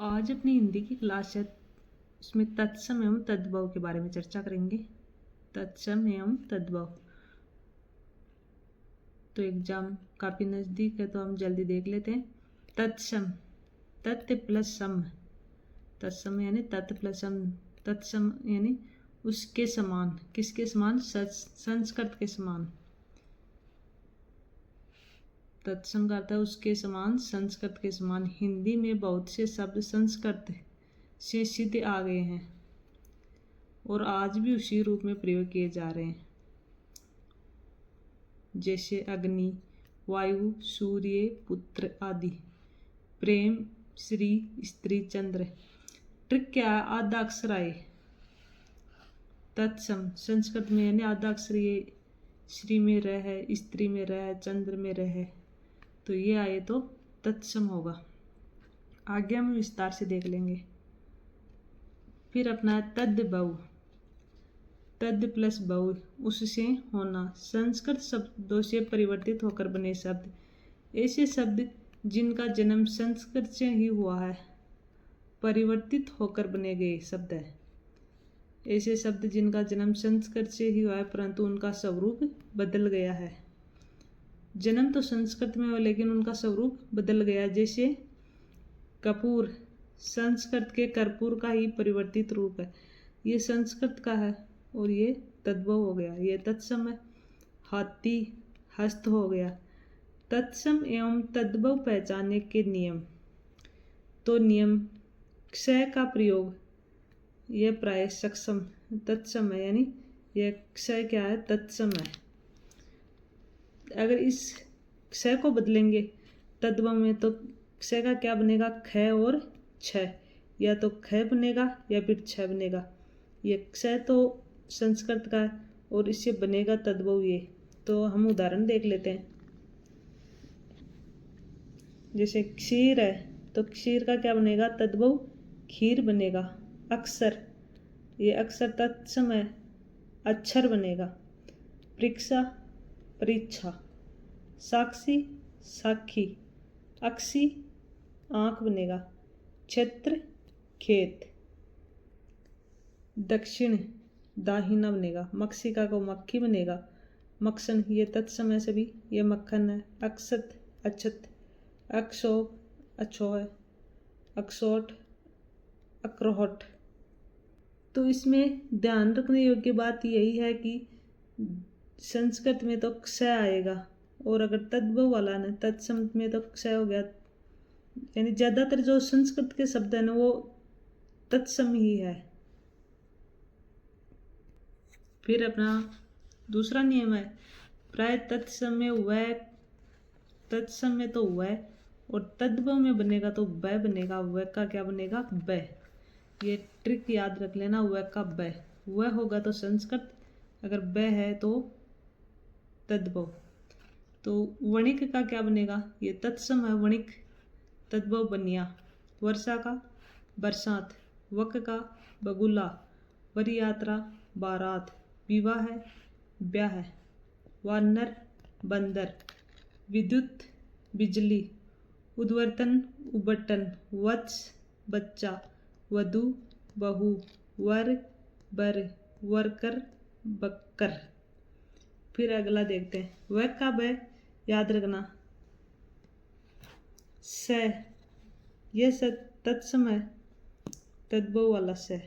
आज अपनी हिंदी की क्लास है, उसमें तत्सम एवं तद्भव के बारे में चर्चा करेंगे। तत्सम एवं तद्भव। तो एग्जाम काफ़ी नज़दीक है, तो हम जल्दी देख लेते हैं। तत्सम, तत् प्लस सम। तत्सम यानी तत् प्लस सम। तत्सम यानी उसके समान। किसके समान? संस्कृत के समान। तत्सम का अर्थ है उसके समान, संस्कृत के समान। हिंदी में बहुत से शब्द संस्कृत से सीधे आ गए हैं और आज भी उसी रूप में प्रयोग किए जा रहे हैं, जैसे अग्नि, वायु, सूर्य, पुत्र आदि। प्रेम, श्री, स्त्री, चंद्र। ट्रिक क्या है? आधा अक्षर आए तत्सम संस्कृत में, यानी आधा अक्षर ये श्री में रह है, स्त्री में रह है, चंद्र में रह है, तो ये आए तो तत्सम होगा। आगे हम विस्तार से देख लेंगे। फिर अपना है तद्भव। तद प्लस भव, उससे होना। संस्कृत शब्दों से परिवर्तित होकर बने शब्द। ऐसे शब्द जिनका जन्म संस्कृत से ही हुआ है, परिवर्तित होकर बने गए शब्द है। ऐसे शब्द जिनका जन्म संस्कृत से ही हुआ है, परंतु उनका स्वरूप बदल गया है। जन्म तो संस्कृत में हुआ, लेकिन उनका स्वरूप बदल गया। जैसे कपूर, संस्कृत के कर्पूर का ही परिवर्तित रूप है। ये संस्कृत का है और ये तद्भव हो गया, ये तत्सम है। हाथी, हस्त हो गया। तत्सम एवं तद्भव पहचानने के नियम। तो नियम, क्षय का प्रयोग, यह प्राय सक्षम तत्सम है, यानी यह क्षय क्या है? तत्सम है। अगर इस क्षय को बदलेंगे तद्भव में, तो क्षय का क्या बनेगा? क्षय और क्षय, या तो क्षय बनेगा या फिर क्षय बनेगा। ये क्षय तो संस्कृत का है और इससे बनेगा तद्भव ये। तो हम उदाहरण देख लेते हैं। जैसे क्षीर है, तो क्षीर का क्या बनेगा? तद्भव खीर बनेगा। अक्षर, ये अक्षर तत्सम है, अक्षर बनेगा। परीक्षा, परीक्षा। साक्षी, साक्षी। अक्षी, आँख बनेगा। क्षेत्र, खेत। दक्षिण, दाहिना बनेगा। मक्षिका को मक्खी बनेगा। मक्खन, ये तत्सम है सभी, ये मक्खन है। अक्षत, अक्षत। अक्षोभ, अक्षो है। अक्षोट, अक्रोहट। तो इसमें ध्यान रखने योग्य बात यही है कि संस्कृत में तो क्षय आएगा, और अगर तद्भव वाला ना तत्सम में तो क्षय हो गया। यानी ज़्यादातर जो संस्कृत के शब्द है ना, वो तत्सम ही है। फिर अपना दूसरा नियम है, प्राय तत्सम में वह, तत्सम में तो वह, और तद्भव में बनेगा तो वह बनेगा। वह का क्या बनेगा? वह। ये ट्रिक याद रख लेना, वह का वह। वह होगा तो संस्कृत, अगर वह है तो तद्भव। तो वणिक का क्या बनेगा? ये तत्सम है, वणिक। तद्भव बनिया। वर्षा का बरसात। वक का बगुला। वर यात्रा, बारात। विवाह है, ब्याह है। वानर, बंदर। विद्युत, बिजली। उद्वर्तन, उबटन। वत्स, बच्चा। वधु, बहू। वर, बर। वर्कर, बक्कर। फिर अगला देखते हैं। वह का वह याद रखना। स, यह स तत्सम है, तद्भव वाला स।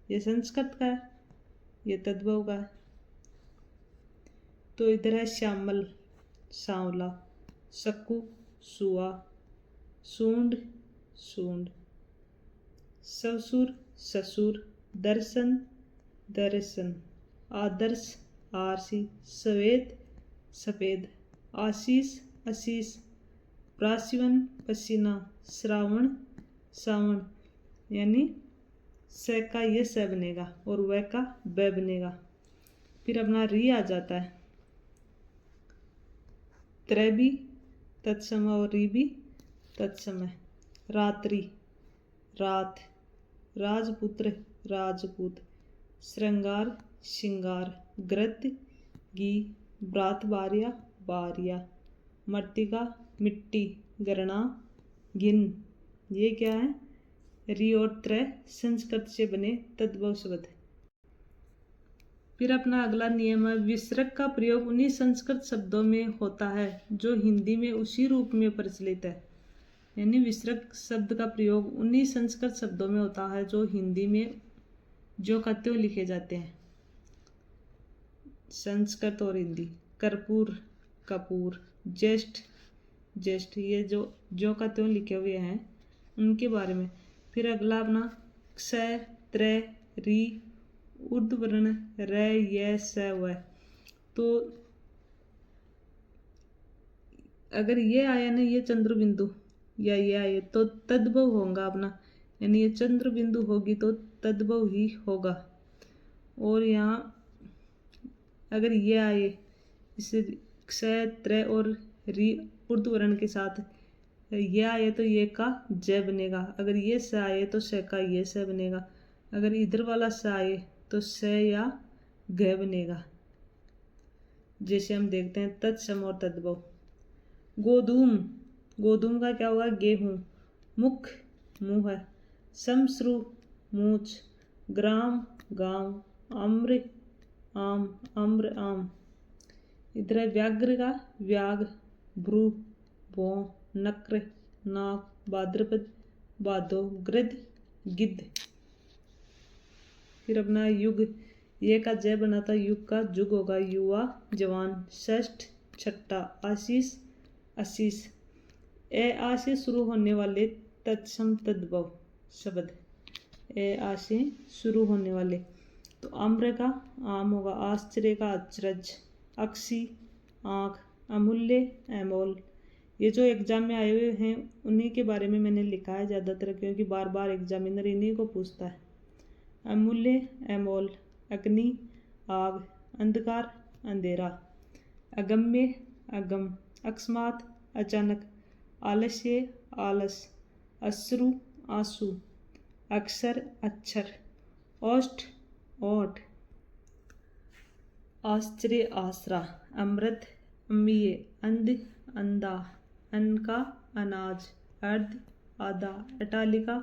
ये संस्कृत का है, ये तद्भव का है। तो इधर है श्यामल, सांवला। सक्कू, सुआ। सूंड, सूंड। ससुर, ससुर। दर्शन, दर्शन। आदर्श, आरसी। सवेद, सफेद। आशीष, आशीष। प्राशिवन, पसीना। श्रावण, सावन। यानी स का ये स बनेगा और वह का ब बनेगा। फिर अपना री आ जाता है। त्र भी तत्सम और री भी तत्सम है। रात्रि, रात। राजपुत्र, राजपूत। श्रृंगार, श्रृंगार। ग्रत, घी। ब्रात बारिया, बारिया। मृत्तिका, मिट्टी। गणना, गिन। ये क्या है? री और त्रय संस्कृत से बने तद्भव शब्द। फिर अपना अगला नियम है, विसर्ग का प्रयोग उन्हीं संस्कृत शब्दों में होता है जो हिंदी में उसी रूप में प्रचलित है। यानी विसर्ग शब्द का प्रयोग उन्हीं संस्कृत शब्दों में होता है जो हिंदी में जो का त्यों लिखे जाते हैं। संस्कृत और हिंदी। कर्पूर कपूर, ज्येष्ठ ज्येष्ठ, ये जो का त्यों लिखे हुए हैं उनके बारे में। फिर अगला अपना क्ष त्रय री ऊर्ध्व वर्ण र य स व। तो अगर ये आया ना, ये चंद्र बिंदु या ये आए तो तद्भव होगा अपना, यानी ये चंद्र बिंदु होगी तो तद्भव ही होगा। और यहाँ अगर ये आए इस क्ष त्रय और री ऊर्ध्व वर्ण के साथ ये आए तो ये का ज बनेगा। अगर ये स आए तो स का ये स बनेगा। अगर इधर वाला स आए तो स या घ बनेगा। जैसे हम देखते हैं तत्सम और तद्भव। गोधूम, गोधूम का क्या होगा? गेहूं। मुख मुंह है। समश्रु मूछ। ग्राम गांव। आम्र आम आम्र आम। इधर है व्याघ्र का व्याघ। भ्रू भौं। नक्र नाक। भाद्रपद भादो। गृध गिद्ध। फिर अपना युग, ये का जय बना था, युग का जुग होगा। युवा जवान। षष्ठ छठा। आशीष आशीष। ए आ से शुरू होने वाले तत्सम तद्भव शब्द। ए आ से शुरू होने वाले। तो आम्र का आम होगा। आश्चर्य का अचरज। अक्षी आँख। अमूल्य अमोल। ये जो एग्जाम में आए हुए हैं उन्हीं के बारे में मैंने लिखा है ज़्यादातर, क्योंकि बार बार एग्जामिनर इन्हीं को पूछता है। अमूल्य अमोल। अग्नि आग। अंधकार अंधेरा। अगम्य अगम। अकस्मात अचानक। आलस्य आलस। अश्रु आंसू। अक्षर अक्षर। ओष्ठ ओठ। आश्चर्य आसरा। अमृत अम्मीय। अंध अंधा। अन्न का अनाज। अर्ध आधा। अटालिका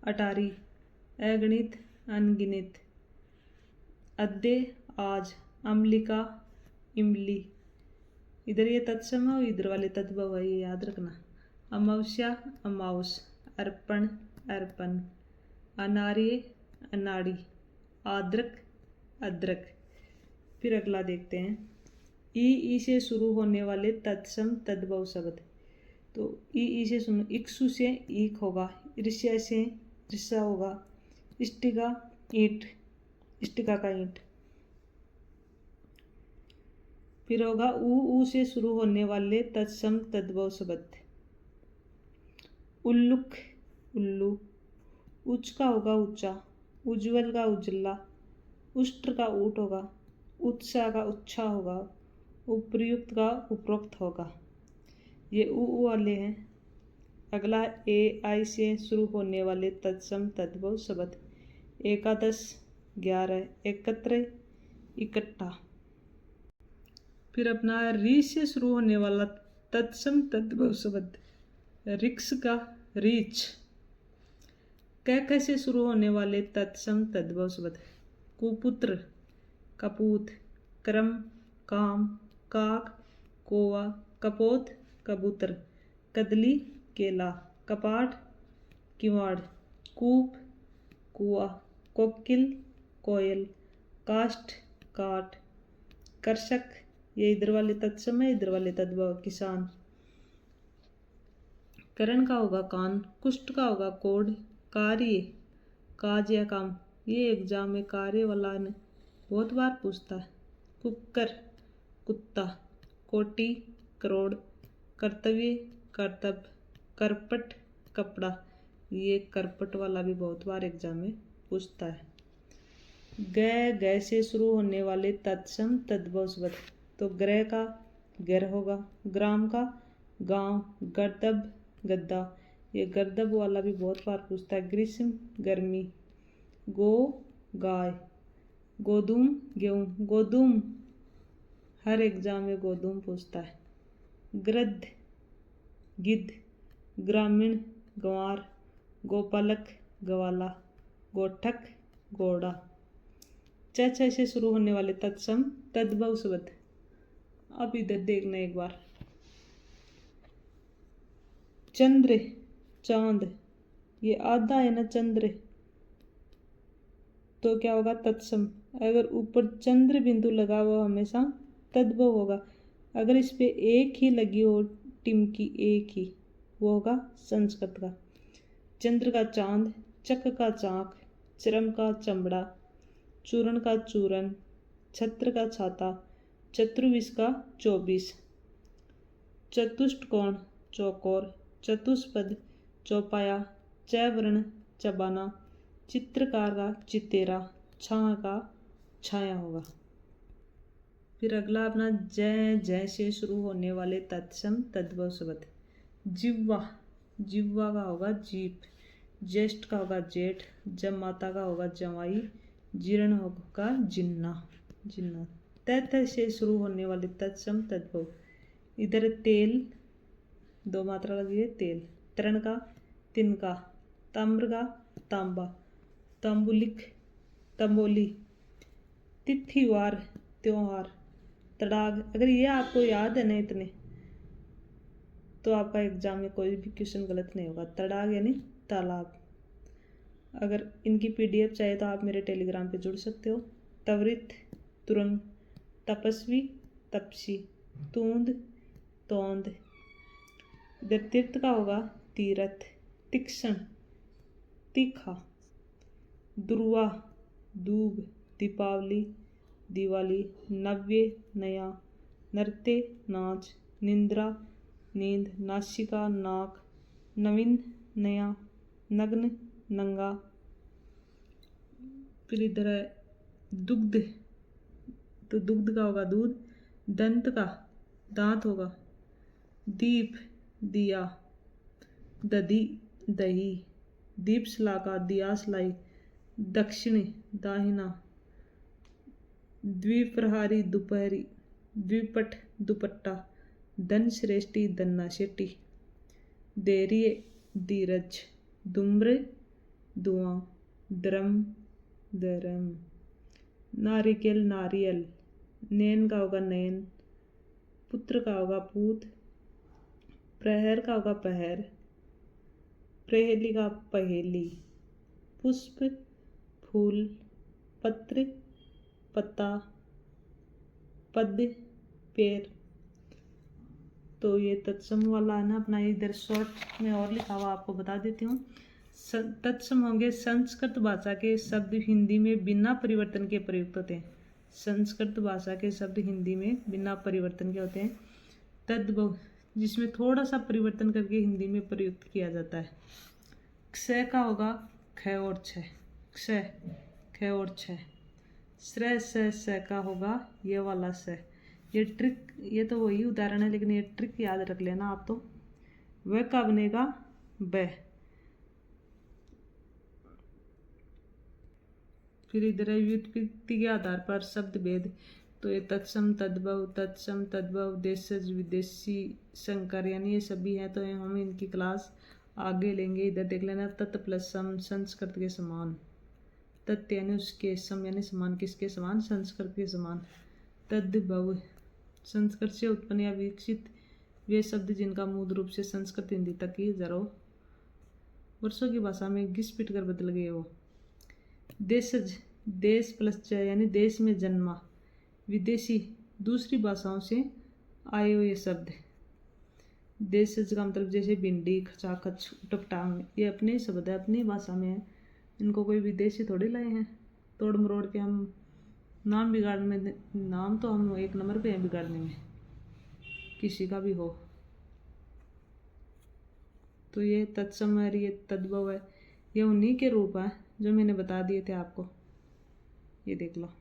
अटारी। अगणित अनगिनत। अद्य आज। अम्लिका इमली। इधर ये तत्सम है और इधर वाले तद्भव है, ये याद रखना। अमावस्या अमाउस। अर्पण अर्पण। अनार्य अनाड़ी। आद्रक अद्रक। फिर अगला देखते हैं, ई से शुरू होने वाले तत्सम तद्भव शब्द। तो ई से सुनो, इक्सु से ईक होगा। ईर्ष्या से ईर्ष्या होगा। इष्टिका ईंट। इष्टिका का ईंट। फिर होगा ऊ से शुरू होने वाले तत्सम तद्भव शब्द। उल्लुक उल्लू। उच्च का होगा ऊंचा। उज्ज्वल का उज्जला। उष्ट्र का ऊट होगा। उत्साह का उच्छा होगा। उपयुक्त का उपरोक्त होगा। ये ऊ वाले हैं। अगला ए आई से शुरू होने वाले तत्सम तद्भव शब्द। एकादश 11। एकत्र इकट्ठा। फिर अपना री से शुरू होने वाला तत्सम तद्भव शब्द। रिक्स का रीच। क से शुरू होने वाले तत्सम तद्भव शब्द। कुपुत्र कपूत। क्रम काम। काक कोवा। कपोत कबूतर। कदली केला। कपाट किवाड़। कूप कुआ। कोकिल कोयल। काष्ठ काट। कर्षक, ये इधर वाले तत्सम है, इधर वाले तद्भव। किसान। करण का होगा कान। कुष्ठ का होगा कोढ़। कार्य काज या काम। ये एग्जाम में कार्य वाला ने बहुत बार पूछता है। कुक्कर कुत्ता। कोटि करोड़। कर्तव्य कर्तव्य। करपट कपड़ा। ये करपट वाला भी बहुत बार एग्जाम में पूछता है। ग से शुरू होने वाले तत्सम तद्भव शब्द। तो ग्रह का घर होगा। ग्राम का गांव। गर्दभ गद्दा। ये गर्दभ वाला भी बहुत बार पूछता है। ग्रीष्म गर्मी। गो गाय। गोधूम गेहूँ। गोधूम हर एग्जाम में गोधूम पूछता है। गृद्ध गिद्ध। ग्रामीण गंवार। गोपालक गवाला, गोठक घोड़ा। च छ से शुरू होने वाले तत्सम तद्भव शब्द। अब इधर देखना एक बार। चंद्र चांद, ये आधा है ना चंद्र, तो क्या होगा तत्सम। अगर ऊपर चंद्र बिंदु लगा हुआ हमेशा तद्भव होगा। अगर इस पे एक ही लगी हो टिमकी, एक ही, वो होगा संस्कृत का। चंद्र का चांद, चक का चाक, चरम का चमड़ा, चूर्ण का चूरन, छत्र का छाता, चतुर्विश का 24, चतुष्टकोण चौकोर, चतुष्पद चौपाया, चैवर्ण चबाना, चित्रकार का चितेरा, छाया का छाया होगा। फिर अगला अपना जय जय से शुरू होने वाले तत्सम तद्भव शब्द। जिह्वा, जिह्वा का होगा जीप, ज्येष्ठ का होगा जेठ, जमाता का होगा जमाई, जीर्ण होगा जिन्ना, जिन्ना। तय से शुरू होने वाले तत्सम तद्भव। इधर तेल, दो मात्रा लगी है तेल, तरण का तिनका, ताम्र का तांबा, तांबुलिक तंबोली, तिथिवार त्योहार, तड़ाग। अगर ये आपको याद है ना इतने, तो आपका एग्जाम में कोई भी क्वेश्चन गलत नहीं होगा। तड़ाग यानी तालाब। अगर इनकी पीडीएफ चाहिए तो आप मेरे टेलीग्राम पे जुड़ सकते हो। त्वरित तुरंग, तपस्वी तपसी, तूंद तोंद। इधर तीर्थ का होगा तीरथ, तीक्ष्ण तीखा, दुर्वा दूब, दीपावली दिवाली, नव्य नया, नृत्य नाच, निंद्रा नींद, नासिका नाक, नवीन नया, नग्न नंगा। फिर इधर है दुग्ध, तो दुग्ध का होगा दूध, दंत का दांत होगा, दीप दिया, दधी दही, दीप शलाका दिया सलाई, दक्षिणी दाहिना, द्विप्रहारी दोपहरी, द्विपट दुपट्टा, धन श्रेष्ठी दन्ना शेट्टी, देरिये धीरज, धूम्र धुआं, द्रम दरम, नारिकेल नारियल, नैन का होगा नयन, पुत्र का होगा पूत, प्रहर का होगा पहर, प्रहेली का पहेली, पुष्प फूल, पत्र पत्ता, पद पेड़। तो ये तत्सम वाला है ना अपना, इधर शॉर्ट में और लिखा हुआ आपको बता देती हूँ। तत्सम होंगे संस्कृत भाषा के शब्द हिंदी में बिना परिवर्तन के प्रयुक्त होते हैं। संस्कृत भाषा के शब्द हिंदी में बिना परिवर्तन के होते हैं। तद्भव, जिसमें थोड़ा सा परिवर्तन करके हिंदी में प्रयुक्त किया जाता है। क्षय का होगा ख और छ, क्षय ख और छ। श्रय स का होगा ये वाला स। ये ट्रिक, ये तो वही उदाहरण है, लेकिन ये ट्रिक याद रख लेना आप। तो वह का बनेगा ब। फिर इधर है व्युत्पत्ति के आधार पर शब्द भेद। तो ये तत्सम तद्भव, देशज विदेशी, संकर, यानी ये सभी हैं। तो हम इनकी क्लास आगे लेंगे। इधर देख लेना तत् प्लस सम, संस्कृत के समान। तत् यानी उसके, सम यानी समान, किसके समान, संस्कृत के समान। तद्भव, संस्कृत से उत्पन्न या विकसित वे शब्द जिनका मूल रूप से संस्कृत हिंदी तक ही हजारों वर्षों की भाषा में घिस पिट कर बदल गए हो। देशज, देश प्लस च यानी देश में जन्मा। विदेशी, दूसरी भाषाओं से आए हुए शब्द। देशज का मतलब जैसे भिंडी, खचाखच, उटपटांग, ये अपने शब्द है, अपनी भाषा में है। इनको कोई विदेशी थोड़ी लाए हैं तोड़ मरोड़ के। हम नाम बिगाड़ने में, नाम तो हम एक नंबर पे हैं बिगाड़ने में, किसी का भी हो। तो ये तत्सम है, ये तद्भव है, ये उन्हीं के रूप हैं जो मैंने बता दिए थे आपको। ये देख लो।